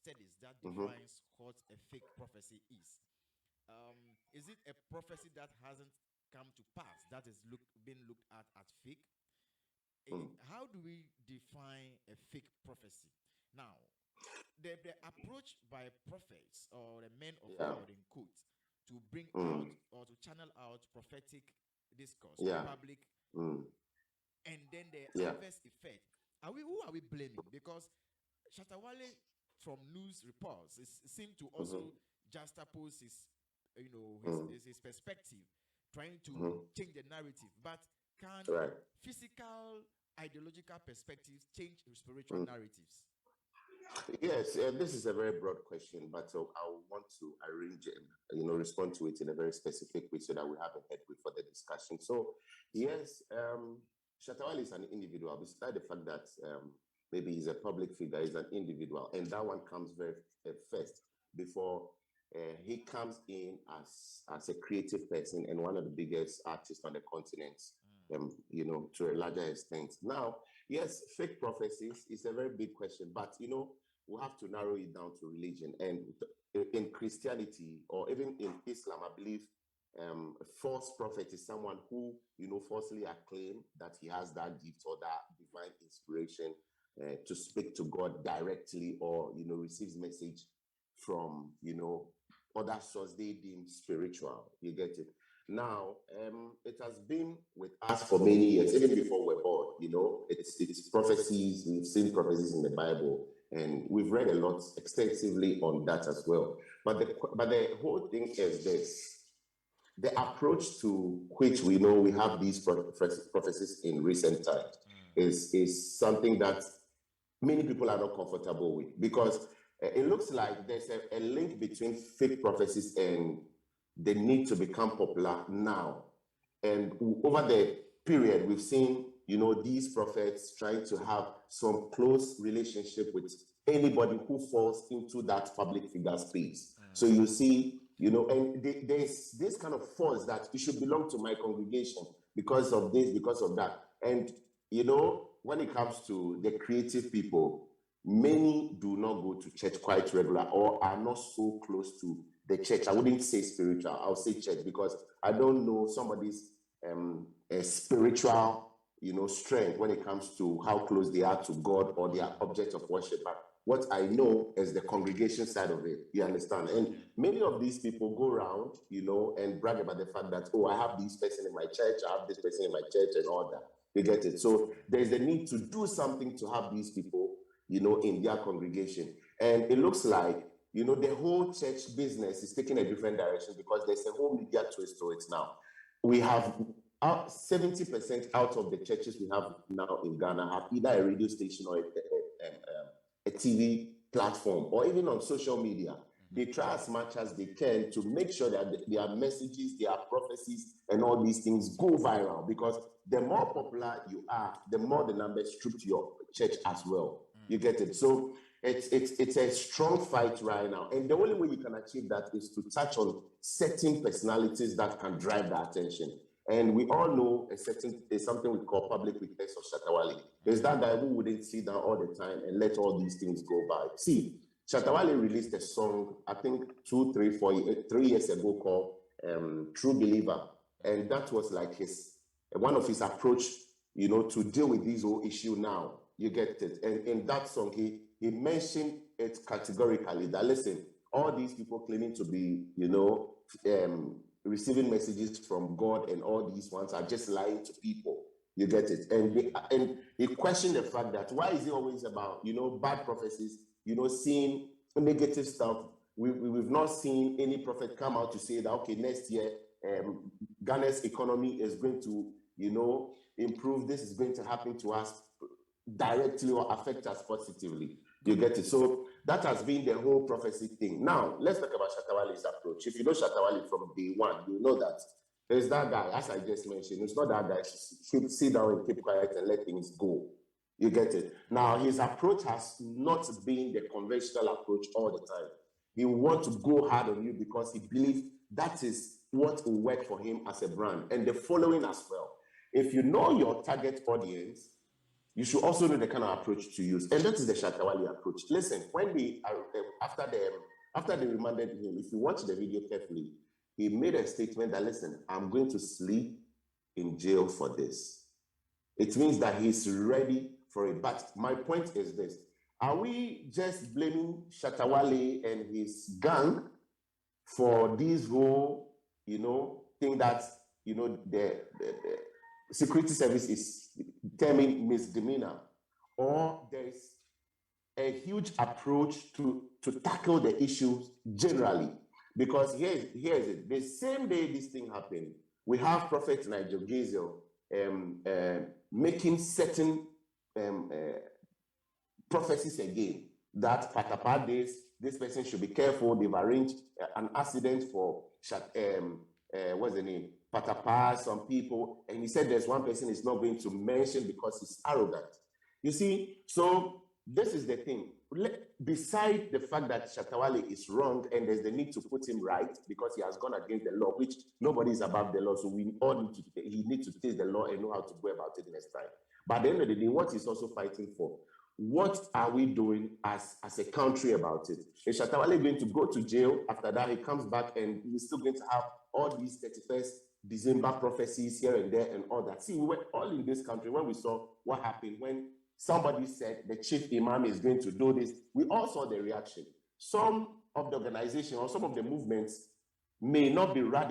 studies that Mm-hmm. defines what a fake prophecy is. Is it a prophecy that hasn't come to pass that is being looked at as fake? Mm. How do we define a fake prophecy? Now, the approach by prophets or the men of Yeah. God in quotes to bring out Mm. or to channel out prophetic discourse to the Yeah. public, Mm. and then the Yeah. adverse effect. Who are we blaming? Because Shatta Wale, from news reports, seemed to Mm-hmm. also juxtapose Mm. his perspective, trying to Mm-hmm. change the narrative. But can Right. physical ideological perspectives change spiritual Mm. narratives? Yes, this is a very broad question, but I want to arrange it, respond to it in a very specific way so that we have a headway for the discussion. So, yes, Shatawal is an individual, beside the fact that maybe he's a public figure, he's an individual, and that one comes very first before he comes in as a creative person and one of the biggest artists on the continent, to a larger extent. Now, yes, fake prophecies is a very big question, but we have to narrow it down to religion. And in Christianity or even in Islam, I believe a false prophet is someone who, falsely acclaim that he has that gift or that divine inspiration to speak to God directly, or, receives message from, other source they deem spiritual. You get it? Now, it has been with us for many years, even before we're born. It's prophecies. We've seen prophecies in the Bible, and we've read a lot extensively on that as well. But the whole thing is this: the approach to which we know we have these prophecies in recent times is something that many people are not comfortable with, because it looks like there's a link between fake prophecies and the need to become popular now. And over the period, we've seen, these prophets trying to have some close relationship with anybody who falls into that public figure space. So you see, and there's this kind of force that you should belong to my congregation because of this, because of that. And, when it comes to the creative people, many do not go to church quite regular or are not so close to the church. I wouldn't say spiritual, I'll say church, because I don't know somebody's spiritual, strength when it comes to how close they are to God or their object of worship. But what I know is the congregation side of it. You understand? And many of these people go around, and brag about the fact that, oh, I have this person in my church, I have this person in my church, and all that. You get it? So there's a need to do something to have these people, in their congregation. And it looks like, the whole church business is taking a different direction, because there's a whole media twist to it now. We have 70% out of the churches we have now in Ghana have either a radio station or a TV platform, or even on social media. They try as much as they can to make sure that their messages, their prophecies, and all these things go viral, because the more popular you are, the more the numbers troop to your church as well. You get it? So it's a strong fight right now, and the only way you can achieve that is to touch on certain personalities that can drive the attention. And we all know there's something we call public witness of Shatta Wale. There's that guy who wouldn't sit down all the time and let all these things go by. See, Shatta Wale released a song, I think 3 years ago, called True Believer. And that was like one of his approach, to deal with this whole issue now. You get it? And in that song, he mentioned it categorically that, listen, all these people claiming to be, receiving messages from God and all these ones are just lying to people. You get it? And he questioned the fact that, why is it always about, bad prophecies, seeing negative stuff? We've not seen any prophet come out to say that, okay, next year, Ghana's economy is going to, improve. This is going to happen to us directly or affect us positively. You get it? So that has been the whole prophecy thing. Now, let's talk about Shatta Wale's approach. If you know Shatta Wale from day one, you know that there's that guy, as I just mentioned. It's not that guy should sit down and keep quiet and let things go. You get it? Now, his approach has not been the conventional approach all the time. He wants to go hard on you because he believes that is what will work for him as a brand, and the following as well. If you know your target audience, you should also know the kind of approach to use. And that is the Shatta Wale approach. Listen, when after they remanded him, if you watch the video carefully, he made a statement that, listen, I'm going to sleep in jail for this. It means that he's ready for it. But my point is this: are we just blaming Shatta Wale and his gang for this whole, thing that the security service is terming misdemeanor, or there's a huge approach to tackle the issues generally? Because here's it: the same day this thing happened, we have Prophet Nigel Gazel making certain prophecies again, that Patapa days, this person should be careful. They've arranged an accident for what's the name? Patapa, some people, and he said there's one person he's not going to mention because he's arrogant. You see, so this is the thing. Beside the fact that Shatta Wale is wrong and there's the need to put him right because he has gone against the law, which nobody is above the law, so we all need to, he needs to taste the law and know how to go about it next time. But at the end of the day, what he's also fighting for, what are we doing as a country about it? Is Shatta Wale going to go to jail? After that, he comes back and he's still going to have all these 31st December prophecies here and there and all that. See, we were all in this country when we saw what happened when somebody said the chief imam is going to do this. We all saw the reaction. Some of the organization or some of the movements may not be radical